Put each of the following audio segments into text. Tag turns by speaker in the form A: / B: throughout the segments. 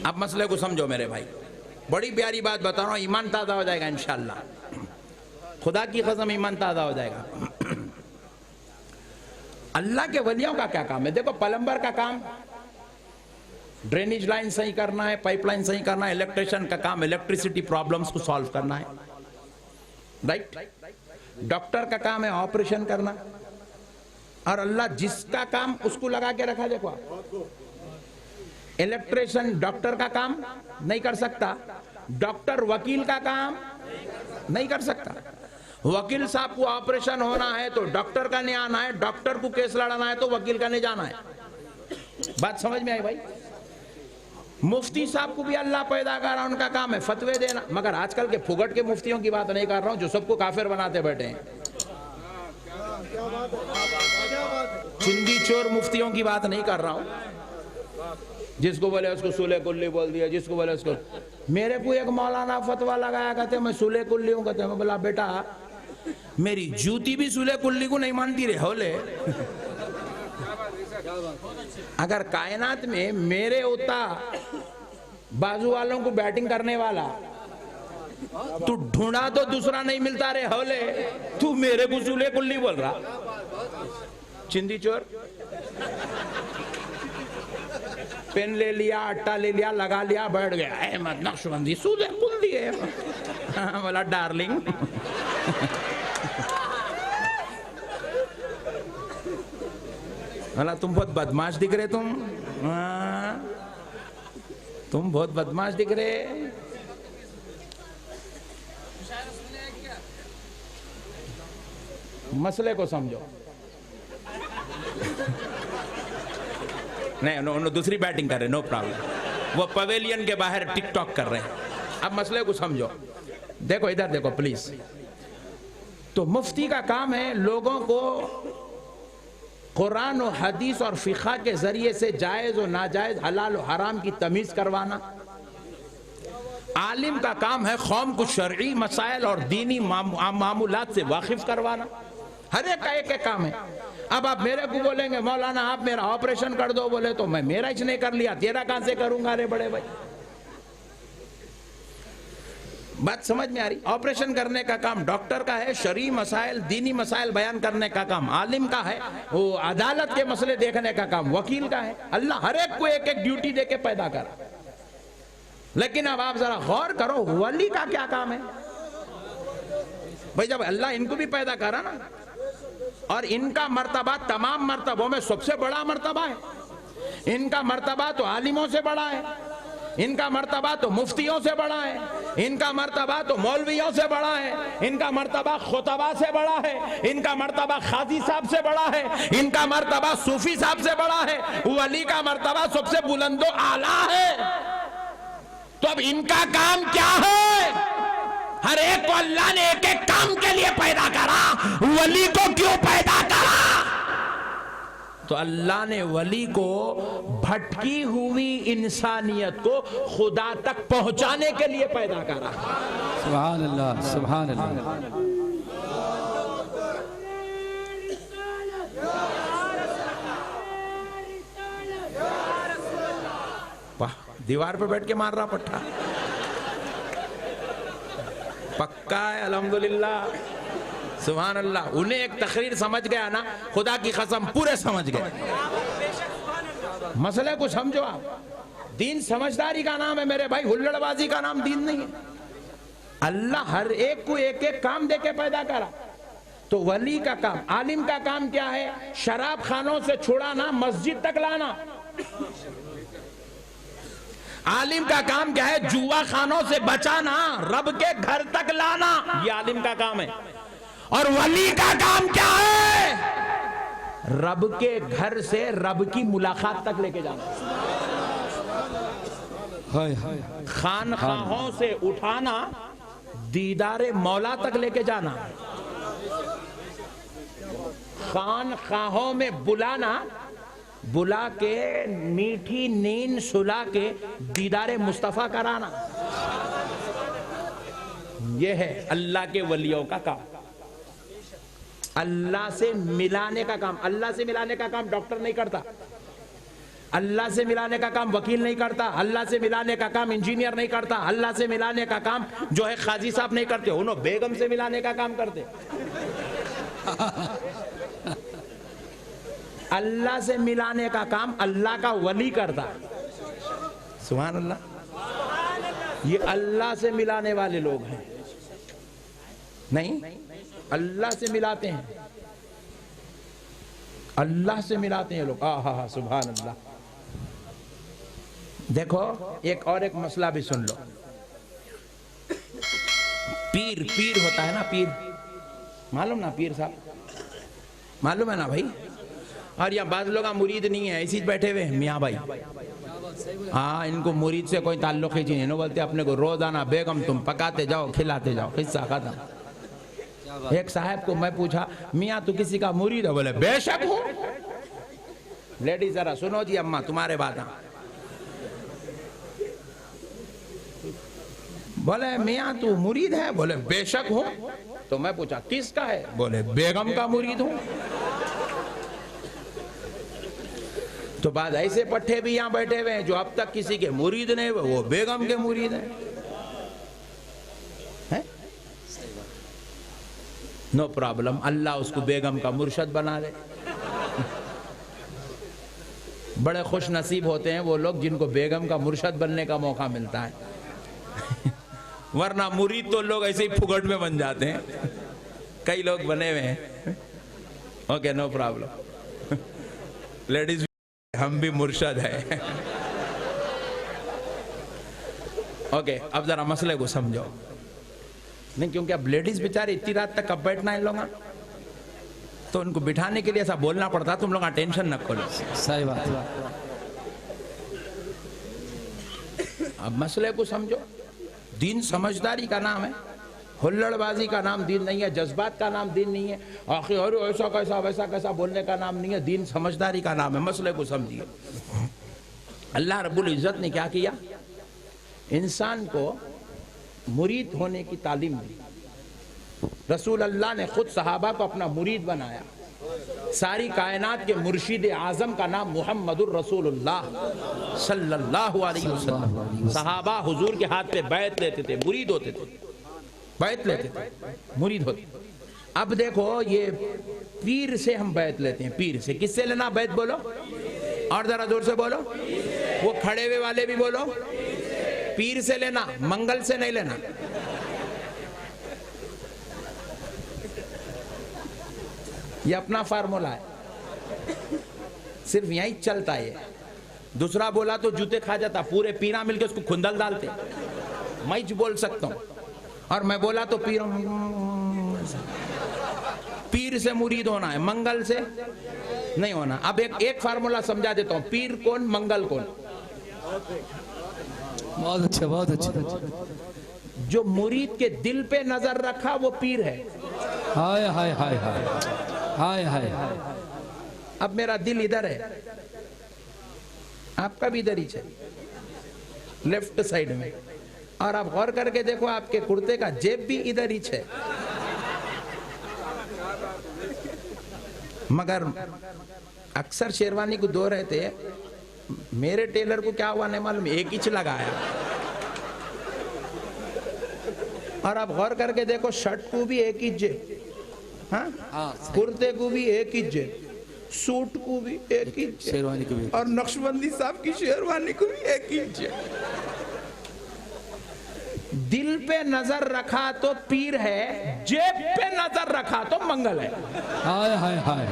A: अब मसले को समझो मेरे भाई, बड़ी प्यारी बात बता रहा हूँ, ईमान ताज़ा हो जाएगा इंशाअल्लाह, खुदा की कसम ईमान ताज़ा हो जाएगा। अल्लाह के वलियों का क्या काम है? देखो, प्लम्बर का काम ड्रेनेज लाइन सही करना है, पाइपलाइन सही करना है। इलेक्ट्रिशियन का काम इलेक्ट्रिसिटी प्रॉब्लम्स को सॉल्व करना है, राइट। डॉक्टर का काम है ऑपरेशन करना। और अल्लाह जिसका काम उसको लगा के रखा। देखो, इलेक्ट्रिशियन डॉक्टर का काम नहीं कर सकता, डॉक्टर वकील का काम नहीं कर सकता। वकील साहब को ऑपरेशन होना है तो डॉक्टर का नहीं आना है, डॉक्टर को केस लड़ाना है तो वकील का नहीं जाना है। बात समझ में आई भाई? मुफ्ती साहब को भी अल्लाह पैदा कर रहा, उनका काम है फतवे देना। मगर आजकल के फुगट के मुफ्तियों की बात नहीं कर रहा हूं जो सबको काफिर बनाते बैठे हैं। चिंदी चोर मुफ्तियों की बात नहीं कर रहा हूं, जिसको बोले उसको सूले कुल्ली बोल दिया, जिसको बोले उसको। मेरे को एक मौलाना फतवा लगाया, कहते मैं सूले कुल्ली हूं। कहते मैं बोला बेटा मेरी जूती भी सूले कुल्ली को नहीं मानती रे होले। अगर कायनात में मेरे उतना बाजू वालों को बैटिंग करने वाला तू ढूंढा तो दूसरा नहीं मिलता रे होले, तू मेरे को सूले कुल्ली बोल रहा। चिंदी चोर। पेन ले लिया, अट्टा ले लिया, लगा लिया, बैठ गया। अहमद नक्शबंदी सूले कुल्ली है। बोला डार्लिंग बोला तुम बहुत बदमाश दिख रहे, तुम बहुत बदमाश दिख रहे। मसले को समझो। नहीं नो, दूसरी बैटिंग कर रहे, नो प्रॉब्लम। वो पवेलियन के बाहर टिकटॉक कर रहे हैं। अब मसले को समझो। देखो इधर देखो प्लीज। तो मुफ्ती का काम है लोगों को कुरान और हदीस और फिक़ा के जरिए से जायज और नाजायज, हलाल और हराम की तमीज करवाना। आलिम का काम है कौम को शरई मसाइल और दीनी मामूलात से वाकिफ करवाना। हर एक का एक काम है। अब आप मेरे को बोलेंगे मौलाना आप मेरा ऑपरेशन कर दो, बोले तो मैं मेरा ही नहीं कर लिया, तेरा कहां से करूंगा रे बड़े भाई? बात समझ में आ रही? ऑपरेशन करने का काम डॉक्टर का है, शरई मसाइल दीनी मसाइल बयान करने का काम आलिम का है, वो अदालत के मसले देखने का काम वकील का है। अल्लाह हर एक को एक एक ड्यूटी देके पैदा करा। लेकिन अब आप जरा गौर करो, वली का क्या काम है भाई? जब अल्लाह इनको भी पैदा करा ना, और इनका मर्तबा तमाम मर्तबों में सबसे बड़ा मर्तबा है। इनका मर्तबा तो आलिमों से बड़ा है, इनका मर्तबा तो मुफ्तियों से बड़ा है, इनका मर्तबा तो मौलवियों से बड़ा है, इनका मर्तबा खुतबा से बड़ा है, इनका मर्तबा खाजी साहब से बड़ा है, इनका मर्तबा सूफी साहब से बड़ा है। वली का मर्तबा सबसे बुलंदो आला है। तो अब इनका काम क्या है? हर एक को अल्लाह ने एक एक काम के लिए पैदा करा, वली को क्यों पैदा करा? तो अल्लाह ने वली को भटकी हुई इंसानियत को खुदा तक पहुंचाने के लिए पैदा करा।
B: सुभान अल्लाह, सुभान अल्लाह।
A: दीवार पे बैठ के मार रहा पट्टा। पक्का है अल्हम्दुलिल्लाह, सुभान अल्लाह। उन्हें एक तकरीर समझ गया ना, खुदा की कसम पूरे समझ गए। मसले को समझो आप। दीन समझदारी का नाम है मेरे भाई, हुल्लड़बाजी का नाम दीन नहीं है। अल्लाह हर एक को एक एक काम देके पैदा करा। तो वली का काम, आलिम का काम क्या है? शराब खानों से छुड़ाना, मस्जिद तक लाना। आलिम का काम क्या है? जुआ खानों से बचाना, रब के घर तक लाना। ये आलिम का काम है। और वली का काम क्या है? रब के घर से रब की मुलाकात तक लेके जाना। खानखाहों से उठाना, दीदारे मौला तक लेके जाना। खानखाहों में बुलाना, बुला के मीठी नींद सुला के दीदारे मुस्तफा कराना। यह है अल्लाह के वलियों का काम। अल्लाह से मिलाने का काम। अल्लाह से मिलाने का काम डॉक्टर नहीं करता। अल्लाह से मिलाने का काम वकील नहीं करता, अल्लाह से मिलाने का काम इंजीनियर नहीं करता, अल्लाह से मिलाने का काम जो है काजी साहब नहीं करते, उन्होंने बेगम से मिलाने का काम करते। अल्लाह से मिलाने का काम अल्लाह का वली करता। सुभान अल्लाह। ये अल्लाह से मिलाने वाले लोग हैं, नहीं अल्लाह से मिलाते हैं, अल्लाह से मिलाते हैं लोग। हा सुभान अल्लाह। देखो एक और एक मसला भी सुन लो। पीर पीर होता है ना, पीर मालूम ना, पीर साहब मालूम है ना भाई। और यहाँ बाज लोग मुरीद नहीं है, ऐसी बैठे हुए हैं मियाँ भाई। हाँ, इनको मुरीद से कोई ताल्लुक ही नहीं, बोलते अपने को रोजाना बेगम तुम पकाते जाओ खिलाते जाओ, किस्सा खत्म। एक साहब को मैं पूछा, मियाँ तू किसी का मुरीद है? बोले बेशक हूँ। लेडीज जरा सुनो जी, अम्मा तुम्हारे बात। बोले मियाँ तू मुरीद है? बोले बेशक हूँ। तो मैं पूछा किसका है? बोले बेगम का मुरीद हूँ। तो बाद ऐसे पट्टे भी यहाँ बैठे हुए हैं जो अब तक किसी के मुरीद नहीं हुए, वो बेगम के मुरीद हैं। है? नो प्रॉब्लम, अल्लाह उसको बेगम का मुर्शद बना दे। बड़े खुश नसीब होते हैं वो लोग जिनको बेगम का मुर्शद बनने का मौका मिलता है। वरना मुरीद तो लोग ऐसे ही फुगड़ में बन जाते हैं। कई लोग बने हुए हैं। Okay, no problem. लेडीज हम भी मुर्शद है। ओके, अब जरा मसले को समझो। नहीं, क्योंकि अब लेडीज बेचारे इतनी रात तक कब बैठना है लोग, तो उनको बिठाने के लिए ऐसा बोलना पड़ता। तुम लोग टेंशन न खोलो।
B: सही बात।
A: अब मसले को समझो। दीन समझदारी का नाम है, हुल्लड़बाजी का नाम दीन नहीं है, जज्बात का नाम दीन नहीं है, आखिर और ऐसा कैसा वैसा कैसा बोलने का नाम नहीं है। दीन समझदारी का नाम है। मसले को समझिए। अल्लाह रब्बुल इज्जत ने क्या किया? इंसान को मुरीद होने की तालीम दी। रसूल अल्लाह ने खुद सहाबा को अपना मुरीद बनाया। सारी कायनात के मुर्शिद आजम का नाम मुहम्मदुर रसूलुल्लाह सल्लल्लाहु अलैहि वसल्लम। सहाबा हुजूर के हाथ पे बैत लेते थे, मुरीद होते थे, बैत लेते थे, मुरीद होते। अब देखो ये पीर से हम बैत लेते हैं। पीर से किससे लेना बैत? बोलो और जरा जोर से बोलो। वो खड़े हुए वाले भी बोलो। पीर से लेना, मंगल से नहीं लेना। ये अपना फार्मूला है, सिर्फ यही चलता है। दूसरा बोला तो जूते खा जाता। पूरे पीरा मिलके उसको खुंदल डालते। मैं बोल सकता हूं, और मैं बोला तो पीर। पीर से मुरीद होना है, मंगल से नहीं होना। अब एक फार्मूला समझा देता हूं। पीर कौन, मंगल कौन?
B: बहुत अच्छा, बहुत अच्छा।
A: जो मुरीद के दिल पे नजर रखा वो पीर है।
B: हाय हाय हाय हाय हाय हाय।
A: अब मेरा दिल इधर है, आपका भी इधर ही है, लेफ्ट साइड में। और आप गौर करके देखो, आपके कुर्ते का जेब भी इधर ही है। मगर अक्सर शेरवानी को दो रहते हैं। मेरे टेलर को क्या हुआ नहीं मालूम, एक ही लगाया। और आप गौर करके देखो, शर्ट को भी एक ही जेब, हाँ, कुर्ते को भी एक ही जेब, सूट को भी एक ही जेब,
B: शेरवानी को भी,
A: और नक्शबंदी साहब की शेरवानी को भी एक ही जेब। दिल पे नजर रखा तो पीर है, जेब पे नजर रखा तो मंगल है।
B: हाय हाय हाय।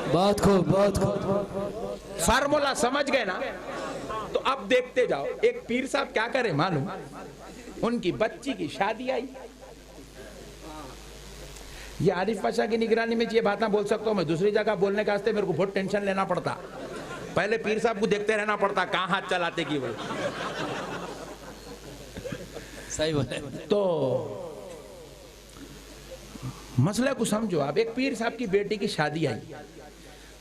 B: बहुत खूब, बहुत खूब।
A: फार्मूला समझ गए ना? तो अब देखते जाओ, एक पीर साहब क्या करे मालूम? उनकी बच्ची की शादी आई। ये आरिफ पाशा की निगरानी में ये बातें बोल सकता हूँ मैं। दूसरी जगह बोलने के वास्ते मेरे को बहुत टेंशन लेना पड़ता। पहले पीर साहब को देखते रहना पड़ता, कहाँ हाथ चलाते की वो।
B: सही बोले।
A: तो मसले को समझो। अब एक पीर साहब की बेटी की शादी आई,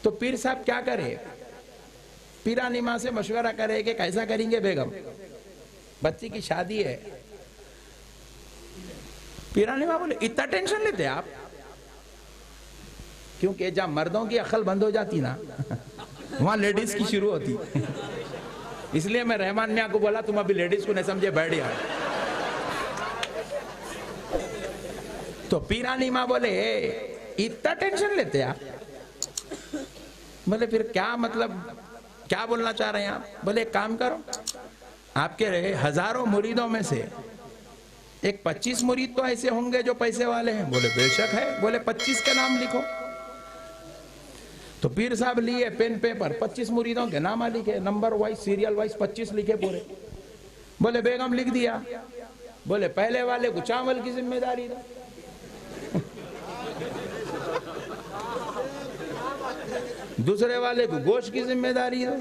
A: तो पीर साहब क्या करे? पीरानी माँ से मशवरा करे कि कैसा करेंगे बेगम, बच्ची की शादी है। पीरानी माँ बोले इतना टेंशन लेते आप? क्योंकि जब मर्दों की अक्ल बंद हो जाती ना वहां लेडीज की शुरू होती। इसलिए मैं रहमान मियां को बोला तुम अभी लेडीज को नहीं समझे, बैठ जाओ। तो पीरानी माँ बोले इतना टेंशन लेते आप? बोले फिर क्या मतलब, क्या बोलना चाह रहे हैं आप? बोले एक काम करो, आपके हजारों मुरीदों में से एक 25 मुरीद तो ऐसे होंगे जो पैसे वाले हैं। बोले बेशक है। बोले 25 के नाम लिखो। तो पीर साहब लिए पेन पेपर, 25 मुरीदों के नाम लिखे, नंबर वाइज सीरियल वाइज 25 लिखे पूरे। बोले बेगम लिख दिया। बोले पहले वाले को चावल की जिम्मेदारी दो, दूसरे वाले को गोश्त की जिम्मेदारी दो,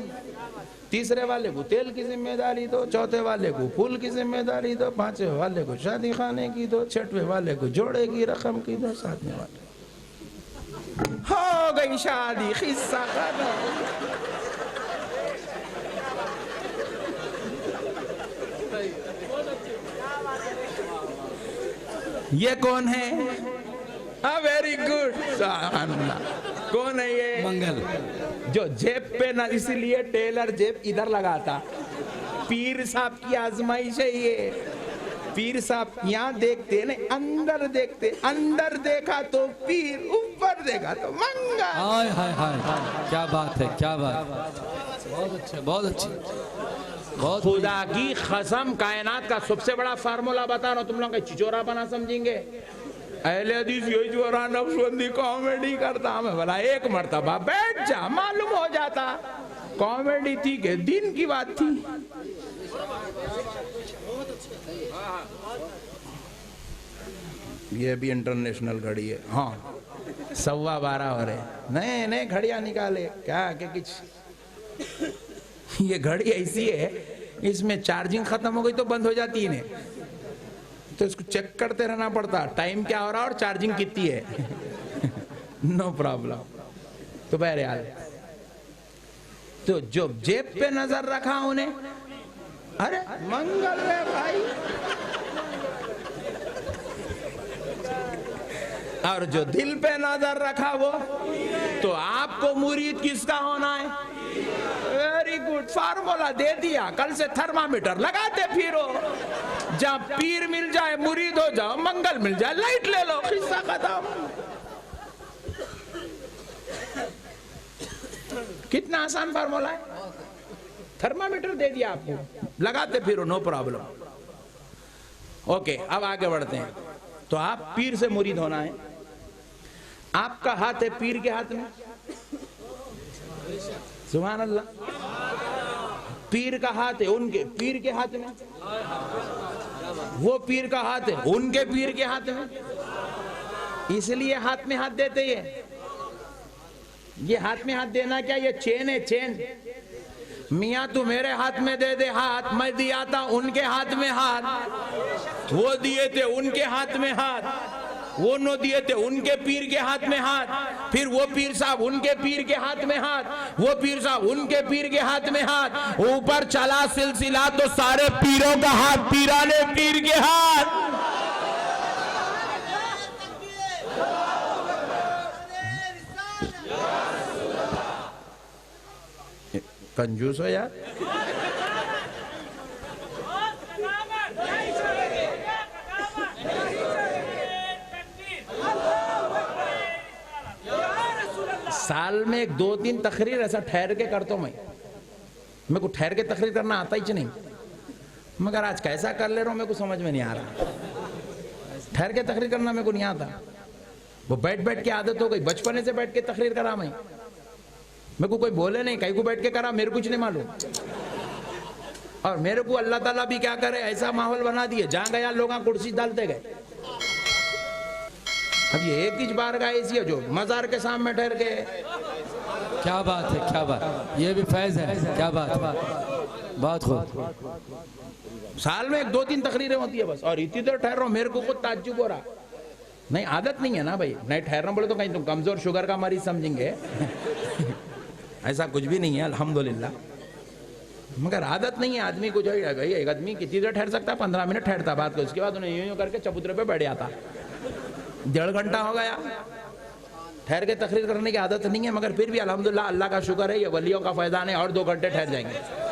A: तीसरे वाले को तेल की जिम्मेदारी दो, चौथे वाले को फूल की जिम्मेदारी दो, पांचवे वाले को शादी खाने की दो, छठवें वाले को जोड़े की रकम की दो, सातवें वाले हो गई शादी, खिस्सा खत्म। ये कौन है? वेरी गुड, कौन है ये?
B: मंगल।
A: जो जेब पे ना, इसीलिए टेलर जेब इधर लगाता। पीर साहब की आजमाइश है ये। पीर साहब यहाँ देखते नहीं, अंदर देखते। अंदर देखा तो पीर, ऊपर देखा तो मंगल।
B: हाय हाय हाय, क्या बात है, क्या बात। बहुत अच्छे, बहुत अच्छे, बहुत।
A: खुदा की कसम, कायनात का सबसे बड़ा फार्मूला बता रहा हूं, तुम लोग चिचोरा बना समझेंगे। अहले हदीस यही जो नक्शबंदी कॉमेडी करता। हमें बोला एक मर्तबा बैठ जा, मालूम हो जाता कॉमेडी थी कि दिन की बात थी। ये भी इंटरनेशनल घड़ी है। हाँ 12:15 हो रहे। नए नए घड़ियां निकाले क्या के कुछ। ये घड़ी ऐसी है, इसमें चार्जिंग खत्म हो गई तो बंद हो जाती है, तो इसको चेक करते रहना पड़ता, टाइम क्या हो रहा और चार्जिंग कितनी है। No problem. तो बहरहाल, तो जो जेब पे नजर रखा उन्हें, अरे मंगल है भाई। और जो दिल पे नजर रखा वो, तो आपको मुरीद किसका होना है? वेरी गुड, फार्मूला दे दिया। कल से थर्मामीटर लगाते फिरो, जहाँ पीर मिल जाए मुरीद हो जाओ, मंगल मिल जाए लाइट ले लो, किस्सा खत्म। कितना आसान फार्मूला है। थर्मामीटर दे दिया आपको, लगाते फिरो, नो प्रॉब्लम। ओके, अब आगे बढ़ते हैं। तो आप पीर से मुरीद होना है। आपका हाथ है पीर के हाथ में, सुभान अल्लाह। पीर का हाथ है उनके पीर के हाथ में, वो पीर का हाथ है उनके पीर के हाथ में। इसलिए हाथ में हाथ देते ये हाथ में हाथ देना क्या, ये चेन है, चेन। मियाँ तू मेरे हाथ में दे दे हाथ, मैं दिया था उनके हाथ में हाथ, वो दिए थे उनके हाथ में हाथ, वो नो दिए थे उनके पीर के हाथ में हाथ, फिर वो पीर साहब उनके पीर के हाथ में हाथ, वो पीर साहब उनके पीर के हाथ में हाथ, ऊपर चला सिलसिला तो सारे पीरों का हाथ पीराने पीर के हाथ। कंजूस हो यार। साल में 2-3 तकरीर ऐसा ठहर के करता हूं मैं। मेरे को ठहर के तकरीर करना आता ही नहीं, मगर आज कैसा कर ले रहा हूं मेरे को समझ में नहीं आ रहा। ठहर के तकरीर करना मेरे को नहीं आता, वो बैठ बैठ के आदत हो गई। बचपने से बैठ के तकरीर करा मैं, मेरे को कोई बोले नहीं, कहीं को बैठ के करा, मेरे कुछ नहीं मालूम। और मेरे को अल्लाह ताला भी क्या करे, ऐसा माहौल बना दिए, जहां गया लोग कुर्सी डालते गए। अब ये एक ही बार का ऐसी है जो मजार के सामने ठहर के।
B: क्या बात है, क्या बात, ये भी फैज है, क्या बात, बहुत खूब।
A: साल में 2-3 तकरीरें होती है बस, और इतनी देर ठहर रहा हूं, मेरे को खुद ताज्जुब हो रहा। नहीं आदत नहीं है ना भाई, नहीं ठहरना बोले तो कहीं तुम कमजोर शुगर का मरीज समझेंगे। ऐसा कुछ भी नहीं है अल्हम्दुलिल्लाह, मगर आदत नहीं है आदमी को। जो एक आदमी कितनी देर ठहर सकता है, 15 मिनट ठहरता बात को, उसके बाद उन्हें यूं यूं करके चबूतरे पे बैठ जाता। 1.5 घंटा हो गया, ठहर के तकरीर करने की आदत नहीं है, मगर फिर भी अल्हम्दुलिल्लाह अल्लाह का शुक्र है, ये वलियों का फैज़ान है, और 2 घंटे ठहर जाएंगे।